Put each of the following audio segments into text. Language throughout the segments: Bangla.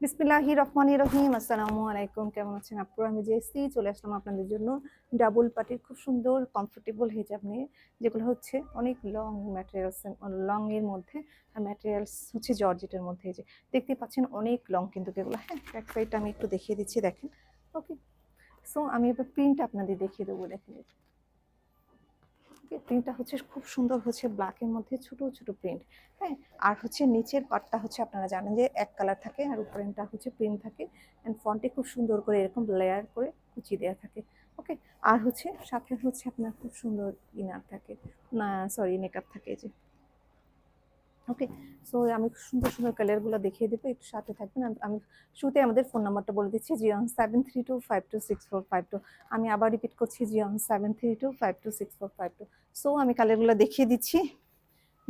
বিসমিল্লাহির রহমানির রহিম। আসসালামু আলাইকুম। কেমন আছেন আপুরা? আমি জেসি চলে আসলাম আপনাদের জন্য ডাবল পাটির খুব সুন্দর কমফোর্টেবল হিজাব নিয়ে, যেগুলো হচ্ছে অনেক লং ম্যাটেরিয়ালস, লং এর মধ্যে, আর ম্যাটেরিয়ালস হচ্ছে জর্জেটের মধ্যে। এই যে দেখতে পাচ্ছেন অনেক লং কিন্তু এগুলো। হ্যাঁ, ব্যাক সাইডটা আমি একটু দেখিয়ে দিচ্ছি, দেখেন। ওকে, সো আমি এবার প্রিন্ট আপনাদের দেখিয়ে দেবো, দেখেন। প্রিন্টটা হচ্ছে খুব সুন্দর, হচ্ছে ব্ল্যাকের মধ্যে ছোট ছোট প্রিন্ট। হ্যাঁ, আর হচ্ছে নিচের পার্টটা হচ্ছে আপনারা জানেন যে এক কালার থাকে, আর উপরেরটা হচ্ছে প্রিন্ট থাকে, অ্যান্ড ফন্টে খুব সুন্দর করে এরকম লেয়ার করে কুচি দেওয়া থাকে। ওকে, আর হচ্ছে সাথে হচ্ছে আপনার খুব সুন্দর ইনার থাকে, না সরি নেকআপ থাকে, যে ওকে। সো আমি সুন্দর সুন্দর কালারগুলো দেখিয়ে দেবো, একটু সাথে থাকবেন। আমি শুরুতে আমাদের ফোন নাম্বারটা বলে দিচ্ছি, 01732526452। আমি আবার রিপিট করছি, 01732526452। সো আমি কালারগুলো দেখিয়ে দিচ্ছি।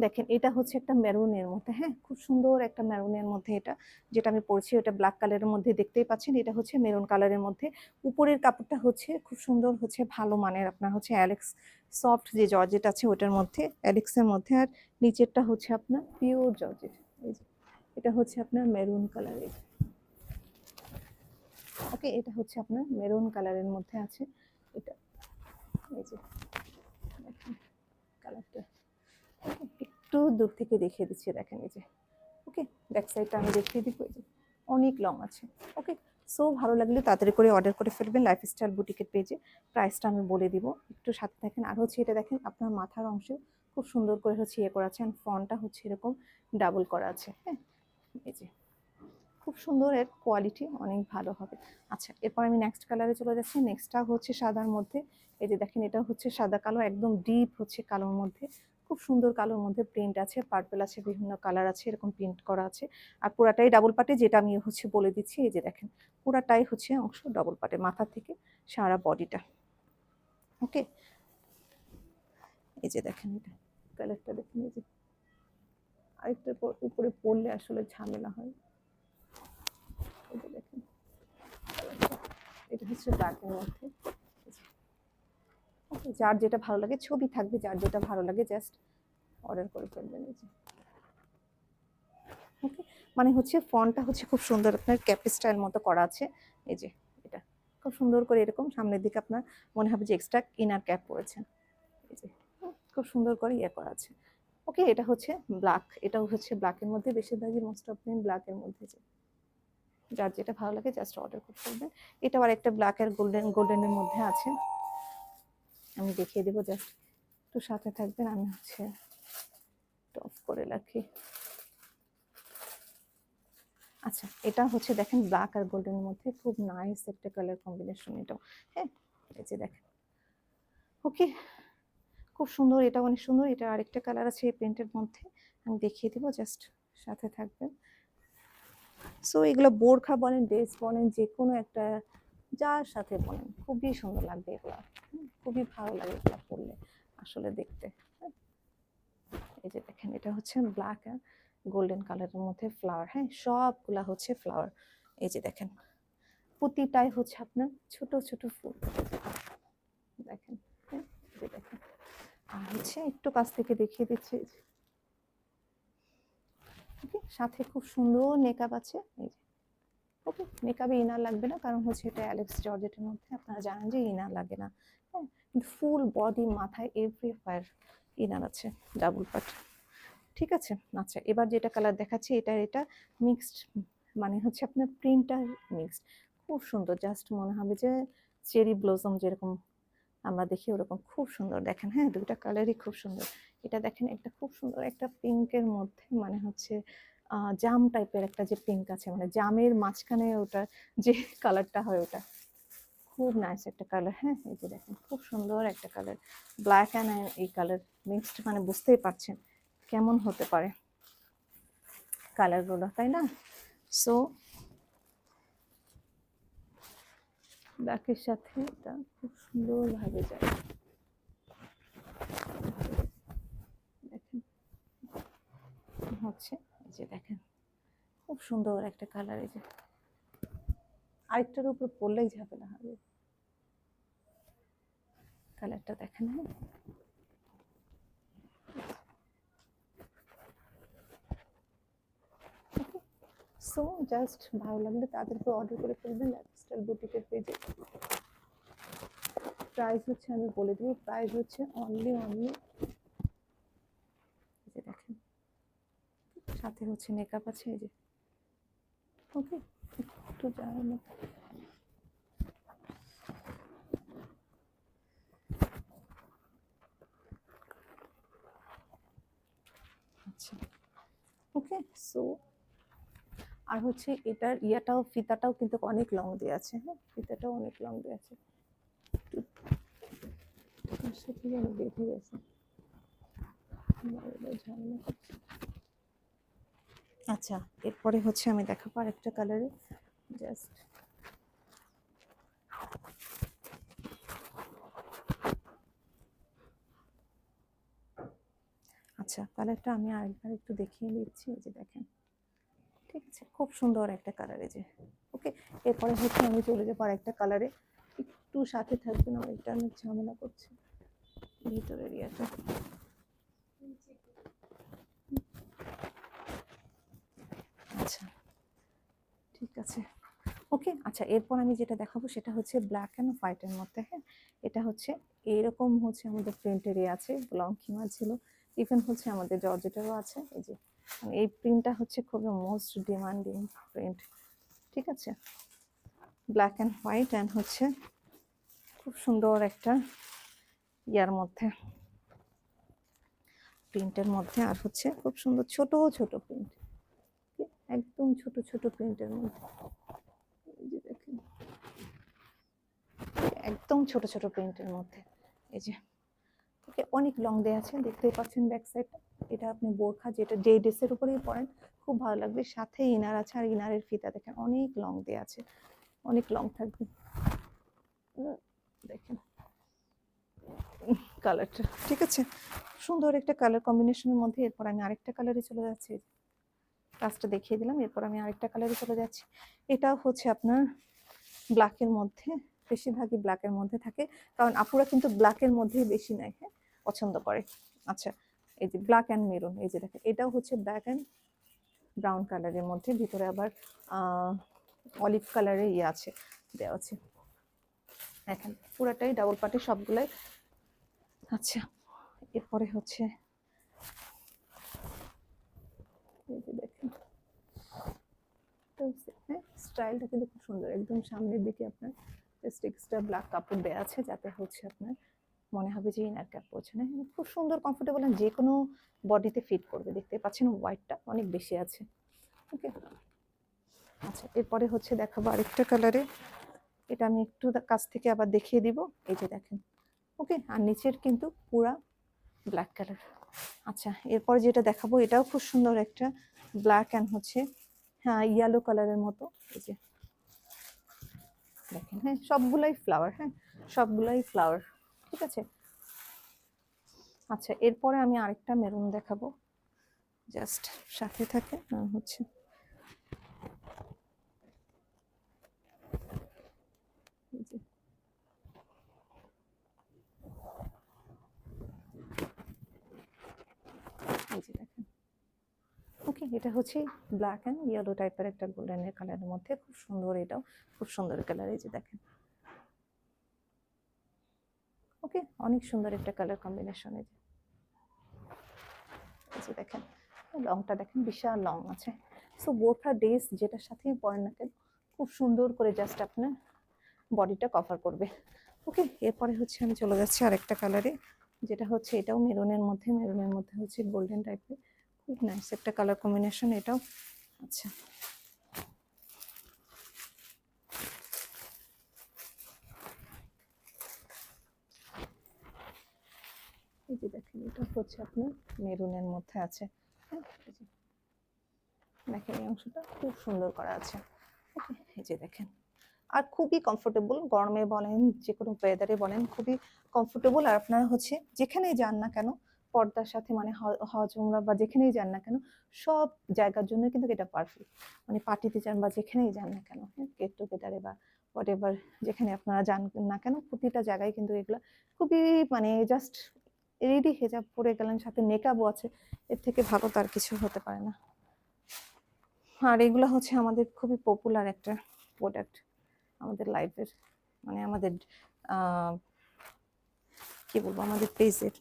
দেখেন, এটা হচ্ছে একটা মেরুনের মধ্যে। হ্যাঁ, খুব সুন্দর একটা মেরুনের মধ্যে এটা, যেটা আমি পরছি ওটা ব্ল্যাক কালারের মধ্যে, দেখতেই পাচ্ছেন। এটা হচ্ছে মেরুন কালারের মধ্যে। উপরের কাপড়টা হচ্ছে খুব সুন্দর, হচ্ছে ভালো মানের, আপনার হচ্ছে অ্যালেক্স সফট যে জর্জেট আছে ওটার মধ্যে, অ্যালেক্সের মধ্যে। আর নিচেরটা হচ্ছে আপনার পিওর জর্জেট। এই যে এটা হচ্ছে আপনার মেরুন কালারের। ওকে, এটা হচ্ছে আপনার মেরুন কালারের মধ্যে আছে এটা। এই যে দেখেন কালারটা, একটু দূর থেকে দেখিয়ে দিচ্ছি, দেখেন। এই যে ওকে, ব্যাক সাইডটা আমি দেখিয়ে দিব। এই যে অনেক লং আছে। ওকে, সো ভালো লাগলে তাড়াতাড়ি করে অর্ডার করে ফেলবেন লাইফস্টাইল বুটিকের পেজে। প্রাইসটা আমি বলে দিব, একটু সাথে দেখেন। আর হচ্ছে এটা দেখেন, আপনার মাথার অংশে খুব সুন্দর করে হচ্ছে ইয়ে করা আছে, অ্যান্ড ফন্টটা হচ্ছে এরকম ডাবল করা আছে। হ্যাঁ, এই যে খুব সুন্দর, এর কোয়ালিটি অনেক ভালো হবে। আচ্ছা, এরপর আমি নেক্সট কালারে চলে যাচ্ছি। নেক্সটটা হচ্ছে সাদার মধ্যে। এই যে দেখেন, এটা হচ্ছে সাদা কালো, একদম ডিপ হচ্ছে কালোর মধ্যে। খুব সুন্দর কালোর মধ্যে প্রিন্ট আছে, পার্পল আছে, বিভিন্ন কালার আছে, এরকম প্রিন্ট করা আছে। আর পুরাটাই ডাবল পাটে, যেটা আমি হচ্ছে বলে দিচ্ছি। এই যে দেখেন, পুরাটাই হচ্ছে অংশ ডাবল পাটে, মাথা থেকে সারা বডিটা। ওকে, এই যে দেখেন, এটা কালারটা দেখেন। এই যে আরেকটার উপরে পড়লে আসলে ঝামেলা হয়। এই যে দেখেন, এটা হচ্ছে ব্ল্যাকের মধ্যে। যার যেটা ভালো লাগে, ছবি থাকবে, যার যেটা ভালো লাগে জাস্ট অর্ডার করে ফেলবেন। এই যে ওকে, মানে হচ্ছে ফন্টটা হচ্ছে খুব সুন্দর, আপনার ক্যাপি স্টাইল মতো করা আছে। এই যে এটা খুব সুন্দর করে এরকম সামনের দিকে আপনার মনে হবে যে এক্সট্রা ইনার ক্যাপ পরেছেন। এই যে খুব সুন্দর করে ইয়ে করা আছে। ওকে, এটা হচ্ছে ব্ল্যাক, এটাও হচ্ছে ব্ল্যাকের মধ্যে, বেশিরভাগই মোস্ট অফ দিন ব্ল্যাকের মধ্যে। যে যার যেটা ভালো লাগে জাস্ট অর্ডার করে ফেলবেন। এটাও আর একটা ব্ল্যাক আর গোল্ডেনের মধ্যে আছে, আমি দেখিয়ে দেবো, জাস্ট একটু সাথে থাকবেন। আমি হচ্ছে অফ করে রাখি। আচ্ছা, এটা হচ্ছে দেখেন ব্ল্যাক আর গোল্ডেনের মধ্যে খুব নাইস একটা কালার কম্বিনেশন এটাও। হ্যাঁ, এই যে দেখেন। ওকে, খুব সুন্দর, এটা অনেক সুন্দর। এটা আরেকটা কালার আছে এই প্রিন্টের মধ্যে, আমি দেখিয়ে দিব, জাস্ট সাথে থাকবেন। সো এগুলো বোরখা বলেন, ড্রেস বলেন, যে কোনো একটা যার সাথে বলেন খুবই সুন্দর লাগবে এগুলো, খুবই ভালো লাগে এগুলো পরলে আসলে দেখতে। এই যে দেখেন, এটা হচ্ছে ব্ল্যাক আর গোল্ডেন কালারের মধ্যে ফ্লাওয়ার। হ্যাঁ, সবগুলা হচ্ছে ফ্লাওয়ার। এই যে দেখেন, প্রতিটাই হচ্ছে আপনার ছোট ছোট ফুল, দেখেন। হ্যাঁ, এই যে দেখেন। আর হচ্ছে একটু কাছ থেকে দেখিয়ে দিচ্ছি। ওকে, সাথে খুব সুন্দর মেকআপ আছে। এই যে ওকে, মেকআপে ইনার লাগবে না, কারণ হচ্ছে এটা অ্যালেক্স জর্জেটের মধ্যে, আপনারা জানেন যে ইনার লাগে না। হ্যাঁ, কিন্তু ফুল বডি, মাথায় এভরিওয়্যার ইনার আছে, ডাবল পাট। ঠিক আছে। আচ্ছা, এবার যেটা কালার দেখাচ্ছি, এটা মিক্সড, মানে হচ্ছে আপনার প্রিন্টটা মিক্সড, খুব সুন্দর। জাস্ট মনে হবে যে চেরি ব্লসম যেরকম আমরা দেখি ওরকম খুব সুন্দর। দেখেন, হ্যাঁ, দুইটা কালারই খুব সুন্দর। এটা দেখেন, একটা খুব সুন্দর একটা পিঙ্কের মধ্যে, মানে হচ্ছে জাম টাইপের একটা যে পিঙ্ক আছে, মানে জামের মাঝখানে ওটা যে কালারটা হয়, ওটা খুব নাইস একটা কালার। হ্যাঁ, এই যে দেখেন, খুব সুন্দর একটা কালার, ব্ল্যাক অ্যান্ড এই কালার মিক্সড, মানে বুঝতেই পারছেন কেমন হতে পারে কালারগুলো, তাই না? সো ব্ল্যাকের সাথে এটা খুব সুন্দরভাবে যায়। দেখেন হচ্ছে, এই যে দেখেন, খুব সুন্দর একটা কালার। এই যে আরেকটার উপর পড়লেই ঝামেলা হবে, কালারটা দেখেন। হ্যাঁ, সো জাস্ট ভালো লাগলে তাদেরকে অর্ডার করে ফেলবেন লাইফস্টাইল বুটিকের পেজে। প্রাইস হচ্ছে আমি বলে দেবো, প্রাইস হচ্ছে অনলি যে দেখেন সাথে হচ্ছে মেকআপ আছে এই যে। ওকে, একটু যাওয়ার মতো আচ্ছা। ওকে, সো আর হচ্ছে এটার ইয়াটাও ফিতাটাও কিন্তু অনেক লং দেওয়া আছে। হ্যাঁ, ফিতাটাও অনেক লং দেওয়া আছে, তার সাথে যেন বেঁধে গেছে। আচ্ছা, এরপরে হচ্ছে আমি দেখাবো আরেকটা কালারে, জাস্ট আচ্ছা কালারটা আমি আরেকবার একটু দেখিয়ে দিচ্ছি, এই যে দেখেন, ঠিক আছে, খুব সুন্দর একটা কালার এই যে। ওকে, এরপরে হচ্ছে আমি চলে যাবো আরেকটা কালারে, একটু সাথে থাকবেন, আমার এটা অনেক ঝামেলা করছে ভিতরের এরিয়াটা। আচ্ছা ঠিক আছে, ওকে। আচ্ছা, এরপর আমি যেটা দেখাবো সেটা হচ্ছে ব্ল্যাক অ্যান্ড হোয়াইটের মধ্যে। হ্যাঁ, এটা হচ্ছে এরকম হচ্ছে আমাদের প্রিন্টেরই আছে, লং খিমা ছিল, ইভেন হচ্ছে আমাদের জর্জেটেরও আছে এই যে। এই প্রিন্টটা হচ্ছে খুবই মোস্ট ডিমান্ডিং প্রিন্ট, ঠিক আছে, ব্ল্যাক অ্যান্ড হোয়াইট অ্যান্ড হচ্ছে খুব সুন্দর একটা ইয়ার মধ্যে, প্রিন্টের মধ্যে, আর হচ্ছে খুব সুন্দর ছোট ছোট প্রিন্ট, একদম ছোট ছোট প্রিন্টের মধ্যে, এই যে দেখেন একদম ছোট ছোট প্রিন্টের মধ্যে এই যে। ওকে, অনেক লং দেওয়া আছে, দেখতেই পাচ্ছেন ব্যাক সাইডটা। এটা আপনি বোরখা যেটা যে ড্রেসের উপরেই পরেন খুব ভালো লাগবে, সাথে ইনার আছে, আর ইনারের ফিতা দেখেন অনেক লং দেওয়া আছে, অনেক লং থাকবে। দেখেন কালারটা, ঠিক আছে, সুন্দর একটা কালার কম্বিনেশনের মধ্যে। এরপর আমি আরেকটা কালারে চলে যাচ্ছি, কাজটা দেখিয়ে দিলাম, এরপর আমি আরেকটা কালারে চলে যাচ্ছি। এটা হচ্ছে আপনার ব্ল্যাকের মধ্যে, বেশিরভাগই ব্ল্যাকের মধ্যে থাকে, কারণ আপুরা কিন্তু ব্ল্যাকের মধ্যেই বেশি নেয়, হ্যাঁ, পছন্দ করে। আচ্ছা, এই যে ব্ল্যাক অ্যান্ড মেরুন, এই যে দেখেন, এটাও হচ্ছে ব্ল্যাক অ্যান্ড ব্রাউন কালারের মধ্যে, ভিতরে আবার অলিভ কালারের ইয়ে আছে, দেওয়া আছে, দেখেন পুরাটাই ডাবল পার্টি সবগুলাই। আচ্ছা, এরপরে হচ্ছে এই যে দেখেন, স্টাইলটা কিন্তু খুব সুন্দর, একদম সামনের দিকে আপনার জাস্ট এক্সট্রা ব্ল্যাক কাপড় দেওয়া আছে, যাতে হচ্ছে আপনার মনে হবে যে ইনার ক্যাপ পরছে না। খুব সুন্দর কমফোর্টেবল, যে কোনো বডিতে ফিট করবে, দেখতে পাচ্ছেন হোয়াইটটা অনেক বেশি আছে। ওকে, আচ্ছা, এরপরে হচ্ছে দেখাবো আরেকটা কালারে, এটা আমি একটু কাছ থেকে আবার দেখিয়ে দিব, এই যে দেখেন। ওকে, আর নিচের কিন্তু পুরা ব্ল্যাক কালার। আচ্ছা, এরপর যেটা দেখাবো এটাও খুব সুন্দর একটা ব্ল্যাক অ্যান্ড হচ্ছে হ্যাঁ ইয়েলো কালারের মতো, এই যে দেখেন, হ্যাঁ সবগুলাই ফ্লাওয়ার, হ্যাঁ সবগুলাই ফ্লাওয়ার, ঠিক আছে। আচ্ছা, এরপরে আমি আরেকটা মেরুন দেখাবো, জাস্ট সাথে থাকে হচ্ছে এই যে দেখেন। ওকে, এটা হচ্ছে ব্ল্যাক অ্যান্ড ইয়েলো টাইপের একটা গোল্ডেনের কালারের মধ্যে, খুব সুন্দর, এটাও খুব সুন্দর কালার, এই যে দেখেন। ওকে, অনেক সুন্দর একটা কালার কম্বিনেশন, এই যে দেখেন, লংটা দেখেন বিশাল লং আছে। সো বোরখা ড্রেস যেটার সাথেই পরেন না কেন খুব সুন্দর করে জাস্ট আপনার বডিটা কভার করবে। ওকে, এরপরে হচ্ছে আমি চলে যাচ্ছি আরেকটা কালারে, যেটা হচ্ছে এটাও মেরুনের মধ্যে, মেরুনের মধ্যে হচ্ছে গোল্ডেন টাইপের, খুব নাইস একটা কালার কম্বিনেশন এটাও। আচ্ছা, এই যে দেখেন, এটা হচ্ছে আপনার মেরুনের মধ্যে আছে, হ্যাঁ দেখেন এই অংশটা খুব সুন্দর করা আছে। ওকে, এই যে দেখেন, আর খুবই কমফোর্টেবল, গরমে বলেন যে কোনো ওয়েদারে বলেন খুবই কমফোর্টেবল। আর আপনারা হচ্ছে যেখানেই যান না কেন পর্দার সাথে, মানে হজ উমরা বা যেখানেই যান না কেন, সব জায়গার জন্য কিন্তু এটা পারফেক্ট, মানে পার্টিতে যান বা যেখানেই যান না কেন, হ্যাঁ গেট টুগেদারে বা হোয়াট এভার যেখানে আপনারা যান না কেন, প্রতিটা জায়গায় কিন্তু এগুলো খুবই মানে জাস্ট রেডি হিজাব পরে গেলেন, সাথে মেকআপও আছে, এর থেকে ভালো তার কিছু হতে পারে না। আর এগুলো হচ্ছে আমাদের খুবই পপুলার একটা প্রোডাক্ট আমাদের লাইফের, মানে আমাদের কি বলবো আমাদের পেজের।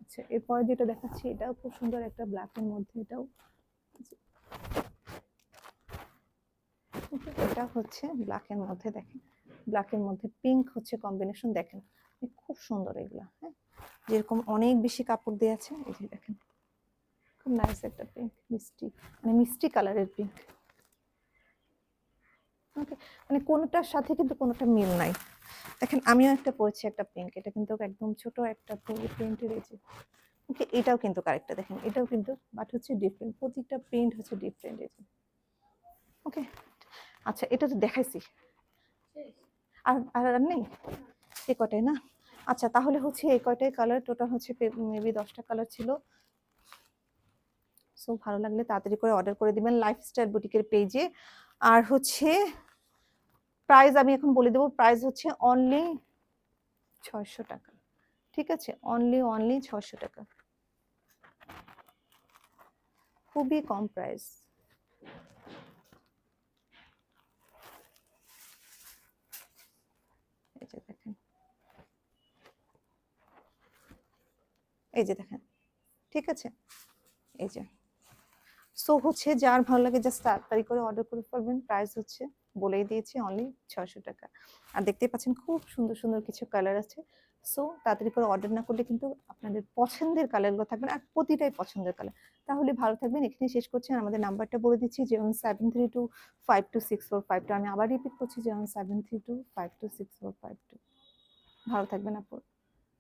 আচ্ছা, এরপরে যেটা দেখাচ্ছি এটাও খুব সুন্দর একটা ব্ল্যাকের মধ্যে, এটাও এটা হচ্ছে ব্ল্যাকের মধ্যে, দেখেন ব্ল্যাকের মধ্যে পিঙ্ক হচ্ছে কম্বিনেশন, দেখেন খুব সুন্দর এগুলা। হ্যাঁ, যেরকম অনেক বেশি কাপড় দেওয়া আছে, এই যে দেখেন খুব নাইস একটা পিঙ্ক, মিষ্টি মানে মিষ্টি কালারের পিঙ্ক। ওকে, মানে কোনোটার সাথে কিন্তু কোনোটা মিল নাই। দেখেন আমিও একটা পরেছি একটা পিঙ্ক, এটা কিন্তু একদম ছোট একটা প্রিন্টের, এই যে ওকে এটাও কিন্তু কারেক্টটা দেখেন, এটাও কিন্তু বাট হচ্ছে ডিফারেন্ট, প্রত্যেকটা প্রিন্ট হচ্ছে ডিফারেন্ট, এই যে ওকে। আচ্ছা, এটা তো দেখাইছি, আর আর আর নেই, এই কটাই না? আচ্ছা, তাহলে হচ্ছে এই কয়টাই কালার, টোটাল হচ্ছে মেবি 10টা কালার ছিল। সো ভালো লাগলে তাড়াতাড়ি করে অর্ডার করে দিবেন লাইফস্টাইল বুটিকের পেজে। আর হচ্ছে প্রাইস আমি এখন বলে দেবো, প্রাইস হচ্ছে অনলি 600 টাকা, ঠিক আছে? অনলি 600 টাকা, খুবই কম প্রাইস। এই যে দেখেন, এই যে দেখেন, ঠিক আছে? এই যে সো হচ্ছে যার ভালো লাগে জাস্ট তাড়াতাড়ি করে অর্ডার করে ফেলবেন। প্রাইস হচ্ছে বলেই দিয়েছি অনলি 600 টাকা। আর দেখতেই পাচ্ছেন খুব সুন্দর সুন্দর কিছু কালার আছে। সো তাড়াতাড়ি করে অর্ডার না করলে কিন্তু আপনাদের পছন্দের কালারগুলো থাকবে না, আর প্রতিটাই পছন্দের কালার। তাহলে ভালো থাকবেন, এখানে শেষ করছি। আর আমাদের নাম্বারটা বলে দিচ্ছি 01732526452। আমি আবার রিপিট করছি 01732526452। ভালো থাকবেন আপু।